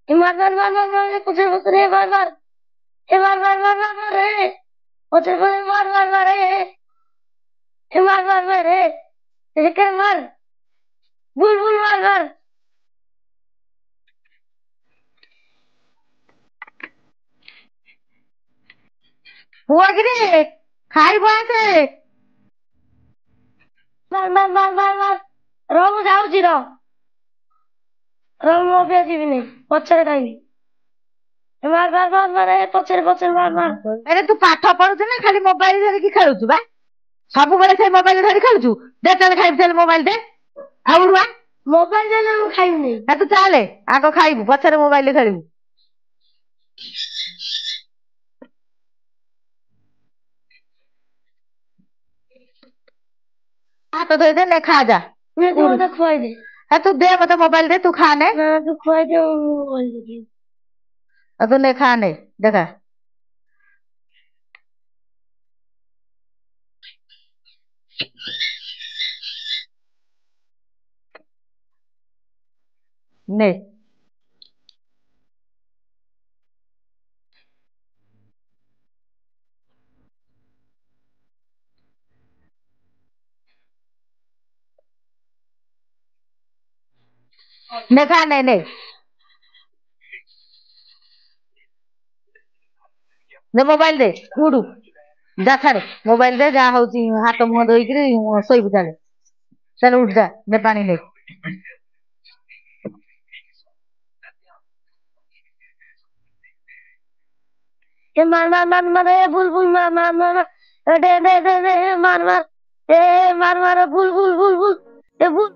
ए मार पछे पछे रे मार ए मार रे पछे पछे मार रे ए मार रे ए कर मार बुल मार हुआ कि रे खाई बासे मार रो मु जाउची रो मु पे जीविनी पछरे खाइबी मार पछरे मार अरे तू पाठ पढ़ुଛୁ ନା ଖାଲି ମୋବାଇଲ ଧରିକି ଖେଳୁଛୁ ବା ସବୁବେଳେ ସେଇ ମୋବାଇଲ ଧରି ଖେଳୁଛୁ ଦେ ଚାଲେ ଖାଇବୁ ଚାଲେ ମୋବାଇଲ ଦେ ଆଉ ରୁଆ मोबाइल देले मु खाइबी ତୁ ଚାଲେ ଆଗ ଖାଇବୁ ପଛରେ ମୋବାଇଲ ଖେଳିବୁ ହାତ ଧୋଇଦେ ନେ ଖା ଯା मैं तो मत खुआई दे ତୁ ଦେ ମତେ ମୋବାଇଲ ଦେ ତୁ ଖା ନେ ना तू खुआई दे मोबाइल दे ତୁ ନେ ଖା ନେ ଦେଖା ନେ ନେ ଖା ନେ ନେ ଦେ ମୋବାଇଲ ଦେ ଉଠୁ ଯା ଛାଡେ ମୋବାଇଲ ଦେ ଯାହା ହଉଛି ହାତ ମୁହଁ ଧୋଇକିରି ଶୋଇବୁ ଚାଲେ ଚାଲେ ଉଠ ଯା ନେ ପାଣି ନେ ये मार ए बुल मार दे मार ए मार बुल ए बुल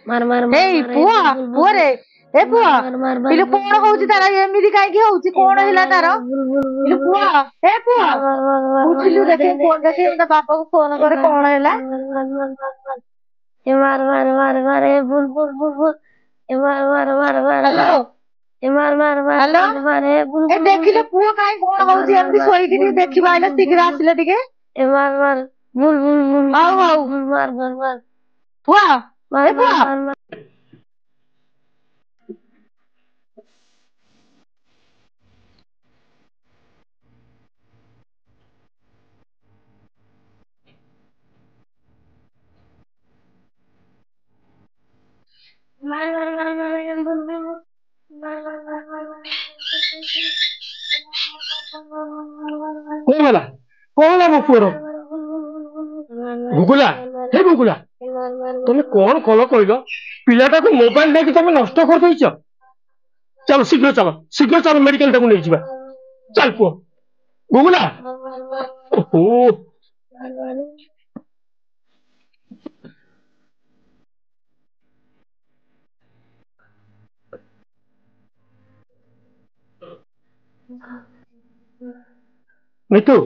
मार ଏଇ ପୁଅ ପୁଅ ରେ ଏ ପୁଅ ପିଲୁ କଣ ହଉଛି ତାର ଏମିତି କାହିଁକି ହଉଛି କଣ ହେଲା ତାର ପିଲୁ ପୁଅ ଏ ପୁଅ ଉଠିଲୁ ଦେଖେ ଫୋନ ଦେଖେ ତା ବାପାକୁ ଫୋନ କରେ କଣ ହେଲା ये मार ए बुल ये मार ହ୍ୟାଲୋ ये ହ୍ୟାଲୋ मार ए बुल ଏ ଦେଖିଲେ ପୁଅ କାହିଁ କଣ ହଉଛି ଏମିତି ଶୋଇକିରି ଦେଖିବା ଆଇଲେ ଶୀଘ୍ର ଆସିଲେ ଟିକେ ये मार ହଉ ହଉ मार ପୁଅ ଏ ପୁଅ କଣ ହେଲା କଣ ହେଲା ମୋ ପୁଅର ଭୁଗୁଲା ହେ ଭୁଗୁଲା ତମେ କଣ କଲ କହିଲ ପିଲାଟାକୁ ମୋବାଇଲ ନେଇକି ତମେ ନଷ୍ଟ କରିଦେଇଛ ଚାଲ ଶୀଘ୍ର ଚାଲ ମେଡିକାଲ ଟାକୁ ନେଇଯିବା ଚାଲ ପୁଅ ଭୁଗୁଲା ଓହୋ ମିଠୁ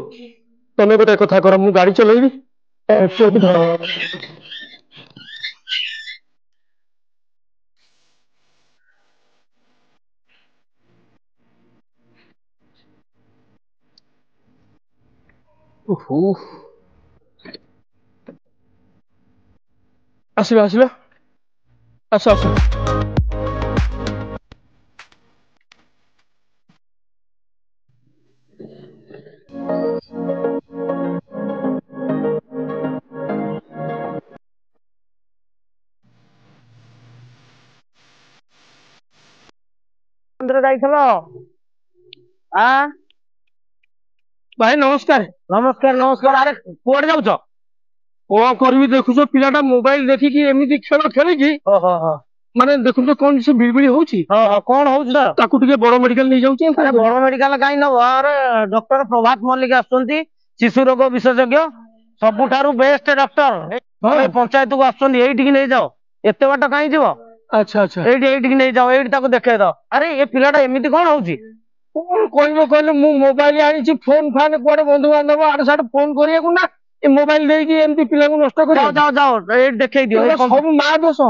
ତମେ ଗୋଟେ କଥା କର ମୁଁ ଗାଡି ଚଲେଇବି ଓହୋ ଆସିବା ଆସ ଯାଇଥିଲ ଭାଇ ନମସ୍କାର ନମସ୍କାର ଆରେ କୁଆଡେ ଯାଉଛ କଣ କରିବି ଦେଖୁଛ ପିଲାଟା ମୋବାଇଲ ଦେଖିକି ଏମିତି ଖେଳ ଖେଳିକି ମାନେ ଦେଖୁଛ କଣ ସେ ବିଳିବିଳି ହଉଛି କଣ ହଉଛି ତାକୁ ଟିକେ ବଡ ମେଡିକାଲ ନେଇଯାଉଛି ବଡ ମେଡିକାଲ କାହିଁ ନବ ଆରେ ଡକ୍ଟର ପ୍ରଭାତ ମଲ୍ଲିକ ଆସୁଛନ୍ତି ଶିଶୁ ରୋଗ ବିଶେଷଜ୍ଞ ସବୁଠାରୁ ବେଷ୍ଟ ଡକ୍ଟର ପଞ୍ଚାୟତକୁ ଆସୁଛନ୍ତି ଏଇଠିକି ନେଇଯାଅ ଏତେ ବାଟ କାହିଁ ଯିବ ଆଚ୍ଛା ଏଇଠିକି ନେଇଯାଅ ଏଇଠି ତାକୁ ଦେଖେଇ ଦବ ଆରେ ଏ ପିଲାଟା ଏମିତି କଣ ହଉଛି କଣ କହିବ କହିଲେ ମୁଁ ମୋବାଇଲ ଆଣିଛି ଫୋନ ଫାନ କୁଆଡେ ବନ୍ଧୁବାନ୍ଧବ ଆଡେ ସାଡେ ଫୋନ କରିବାକୁ ନା ଏ ମୋବାଇଲ ଦେଇକି ଏମିତି ପିଲାଙ୍କୁ ନଷ୍ଟ କରି ଯାଅ ଏଇଠି ଦେଖେଇ ଦିଅ ସବୁ ମା ଦୋଷ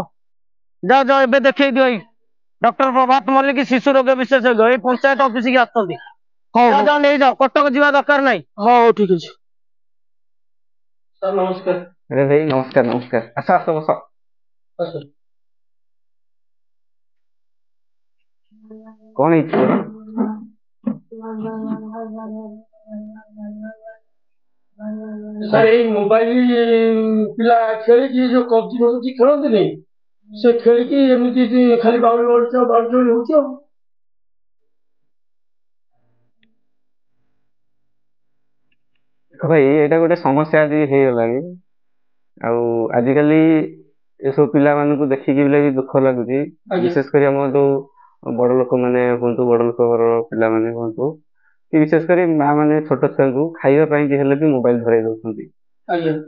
ଯାଅ ଏବେ ଦେଖେଇ ଦିଅ ଏଇ ଡକ୍ଟର ପ୍ରଭାତ ମଲ୍ଲିକ ଶିଶୁ ରୋଗ ବିଶେଷଜ୍ଞ ଏଇ ପଞ୍ଚାୟତ ଅଫିସ କି ଆସୁଛନ୍ତି ଯାଅ ନେଇଯାଅ କଟକ ଯିବା ଦରକାର ନାହିଁ ହଉ ଠିକ ଅଛି ସାର୍ ନମସ୍କାର ନମସ୍କାର ଆସ ବସ କଣ ହେଇଛି ତୋର? ସାର୍ ଏଇ ମୋବାଇଲ ପିଲା ଖେଳିକି ଯୋଉ କବ୍ଜି ଫବ୍ଜି ଖେଳନ୍ତିନି ସେ ଖେଳିକି ଏମିତି ଖାଲି ବାଉଳି ହଉଛି ଆଉ। ଭାଇ ଏଇଟା ଗୋଟେ ସମସ୍ୟା ଆଜି ହେଇଗଲାଣି। ଆଉ ଆଜିକାଲି ଏସବୁ ପିଲାମାନଙ୍କୁ ଦେଖିକି ବି ଦୁଃଖ ଲାଗୁଛି। ବିଶେଷ କରି ଆମ ଯୋଉ ବଡ ଲୋକମାନେ ହୁଅନ୍ତୁ, ବଡ ଲୋକଙ୍କର ପିଲାମାନେ ହୁଅନ୍ତୁ, କି ବିଶେଷ କରି ମା ମାନେ ଛୋଟ ଛୁଆଙ୍କୁ ଖାଇବା ପାଇଁ ହେଲେ ବି ମୋବାଇଲ ଧରେଇ ଦଉଛନ୍ତି।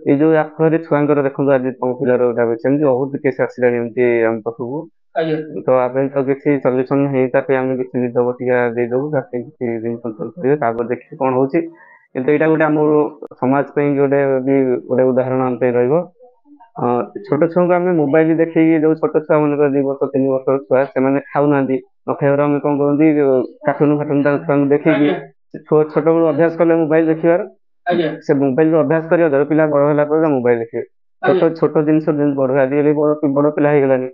ଏଇ ଯୋଉ ଆଖରେ ଛୁଆଙ୍କର ଦେଖନ୍ତୁ ଆଜି ତମ ପିଲାର ଗୋଟେ ସେମିତି ବହୁତ କେସ୍ ଆସିଲାଣି ଏମିତି ଆମ ପାଖକୁ। ତ ଆମେ ତ କିଛି ସଲ୍ୟୁସନ ହେଇ ତା ପାଇଁ ଆମେ କିଛି ବଟିକା ଦେଇଦବୁ, ତା ପାଇଁ କିଛି ଦିନ କଣ୍ଟ୍ରୋଲ କରିବେ, ତାପରେ ଦେଖିକି କଣ ହଉଛି। କିନ୍ତୁ ଏଇଟା ଗୋଟେ ଆମ ସମାଜ ପାଇଁ ଗୋଟେ ଉଦାହରଣ ଆମ ପାଇଁ ରହିବ। ଛୋଟ ଛୁଆଙ୍କୁ ଆମେ ମୋବାଇଲ ଦେଖେଇକି ଯୋଉ ଛୋଟ ଛୁଆ ମାନଙ୍କର 2 ବର୍ଷ 3 ବର୍ଷର ଛୁଆ ସେମାନେ ଖାଉନାହାନ୍ତି, ନ ଖାଇବାର ଆମେ କଣ କରନ୍ତି କାର୍ଟୁନ ଛୁଆଙ୍କୁ ଦେଖେଇକି ଛୋଟ ବେଳୁ ଅଭ୍ୟାସ କଲେ ମୋବାଇଲ ଦେଖିବାର। ସେ ମୋବାଇଲ ଅଭ୍ୟାସ କରିବା ଦ୍ୱାରା ପିଲା ବଡ ହେଲା ପରେ ମୋବାଇଲ ଦେଖିବେ। ଛୋଟ ଜିନିଷ ବଡ ଆଜିକାଲି ବଡ ପିଲା ହେଇଗଲାଣି,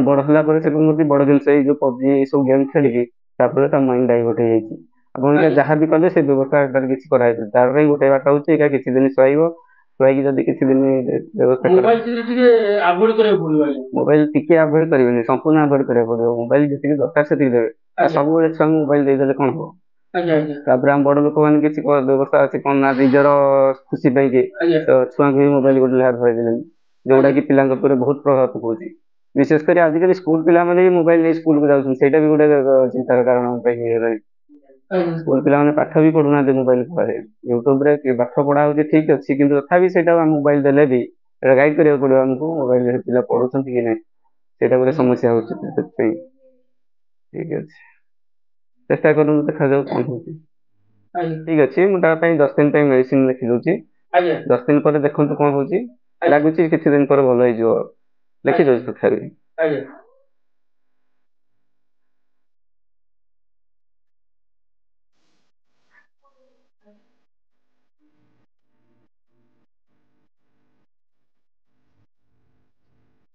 ବଡ ହେଲା ପରେ ସେ କଣ କରୁଛି ବଡ ଜିନିଷ ଏଇ ଯୋଉ ପବଜି ଏଇ ସବୁ ଗେମ୍ ଖେଳିକି ତାପରେ ତା ମାଇଣ୍ଡ ଡାଇଭର୍ଟ ହେଇଯାଇଛି। ଆପଣ ଯାହା ବି କଲେ ସେ ବ୍ୟବସ୍ଥା କିଛି କରାହେଇଛି। ତାର ପାଇଁ ଗୋଟେ ବାଟ ହଉଛି ଏଇଟା କିଛି ଦିନ ଶୁଆଇବ, ଶୁଆଇକି ଯଦି କିଛି ଦିନ ମୋବାଇଲ ଟିକେ ଆଭଏଡ କରିବେନି, ସମ୍ପୂର୍ଣ୍ଣ ଆଭଏଡ କରିବାକୁ ପଡିବ। ମୋବାଇଲ ଯେତିକି ଦରକାର ସେତିକି ଦେବେ। ସବୁବେଳେ ଛୁଆଙ୍କୁ ମୋବାଇଲ ଦେଇଦେଲେ କଣ ହବ? ତାପରେ ଆମ ବଡ ଲୋକମାନେ କିଛି ବ୍ୟବସ୍ଥା ଅଛି କଣ ନା ନିଜର ଖୁସି ପାଇଁକି ଛୁଆଙ୍କୁ ବି ମୋବାଇଲ ଗୋଟେ ଧରେଇ ଦେଲେଣି, ଯୋଉଟା କି ପିଲାଙ୍କ ଉପରେ ବହୁତ ପ୍ରଭାବ ପକଉଛି। ବିଶେଷ କରି ଆଜିକାଲି ସ୍କୁଲ ପିଲାମାନେ ବି ମୋବାଇଲ ନେଇ ସ୍କୁଲକୁ ଯାଉଛନ୍ତି, ସେଇଟା ବି ଗୋଟେ ଚିନ୍ତାର କାରଣ ପାଇଁ ହେଇଗଲାଣି। ସ୍କୁଲ ପିଲାମାନେ ପାଠ ବି ପଢୁନାହାନ୍ତି ମୋବାଇଲ ପରେ, ୟୁଟ୍ୟୁବରେ ପାଠ ପଢା ହଉଛି ଠିକ ଅଛି, କିନ୍ତୁ ତଥାପି ସେଇଟା ମୋବାଇଲ ଦେଲେ ବି ଗାଇଡ କରିବାକୁ ପଡିବ ଆମକୁ ମୋବାଇଲରେ ପିଲା ପଢୁଛନ୍ତି କି ନାହିଁ, ସେଇଟା ଗୋଟେ ସମସ୍ୟା ହଉଛି। ସେଥିପାଇଁ ଠିକ ଅଛି, ଚେଷ୍ଟା କରନ୍ତୁ, ଦେଖାଯାଉ କଣ ହଉଛି। ଠିକ ଅଛି, ମୁଁ ତା ପାଇଁ 10 ଦିନ ପାଇଁ ମେଡିସିନ ଲେଖିଦଉଛି। 10 ଦିନ ପରେ ଦେଖନ୍ତୁ କଣ ହଉଛି, ଲାଗୁଛି କିଛି ଦିନ ପରେ ଭଲ ହେଇଯିବ, ଲେଖିଦଉଛି ତଥାପି।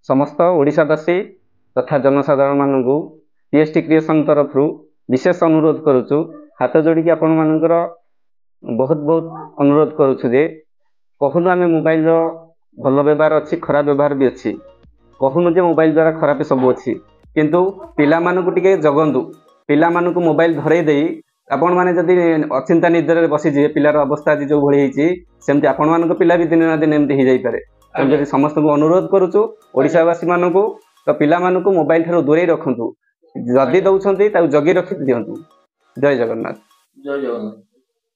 ସମସ୍ତ ଓଡ଼ିଶାବାସୀ ତଥା ଜନସାଧାରଣ ମାନଙ୍କୁ ପିଏସଟି କ୍ରିଏସନ ତରଫରୁ ବିଶେଷ ଅନୁରୋଧ କରୁଛୁ, ହାତ ଯୋଡ଼ିକି ଆପଣମାନଙ୍କର ବହୁତ ବହୁତ ଅନୁରୋଧ କରୁଛୁ ଯେ କହୁନୁ ଆମେ ମୋବାଇଲର ଭଲ ବ୍ୟବହାର ଅଛି, ଖରାପ ବ୍ୟବହାର ବି ଅଛି। କହୁନୁ ଯେ ମୋବାଇଲ ଦ୍ୱାରା ଖରାପ ସବୁ ଅଛି, କିନ୍ତୁ ପିଲାମାନଙ୍କୁ ଟିକେ ଜଗନ୍ତୁ। ପିଲାମାନଙ୍କୁ ମୋବାଇଲ ଧରେଇ ଦେଇ ଆପଣମାନେ ଯଦି ଅଚିନ୍ତା ନିଦ୍ରାରେ ବସିଯିବେ, ପିଲାର ଅବସ୍ଥା ଆଜି ଯୋଉ ଭଳି ହେଇଛି ସେମିତି ଆପଣମାନଙ୍କ ପିଲା ବି ଦିନେ ନା ଦିନେ ଏମିତି ହେଇଯାଇପାରେ। ତେଣୁକରି ସମସ୍ତଙ୍କୁ ଅନୁରୋଧ କରୁଛୁ, ଓଡ଼ିଶାବାସୀ ମାନଙ୍କୁ, ତ ପିଲାମାନଙ୍କୁ ମୋବାଇଲ ଠାରୁ ଦୂରେଇ ରଖନ୍ତୁ। ଯଦି ଦଉଛନ୍ତି ତାକୁ ଜଗି ରଖି ଦିଅନ୍ତୁ। ଜୟ ଜଗନ୍ନାଥ।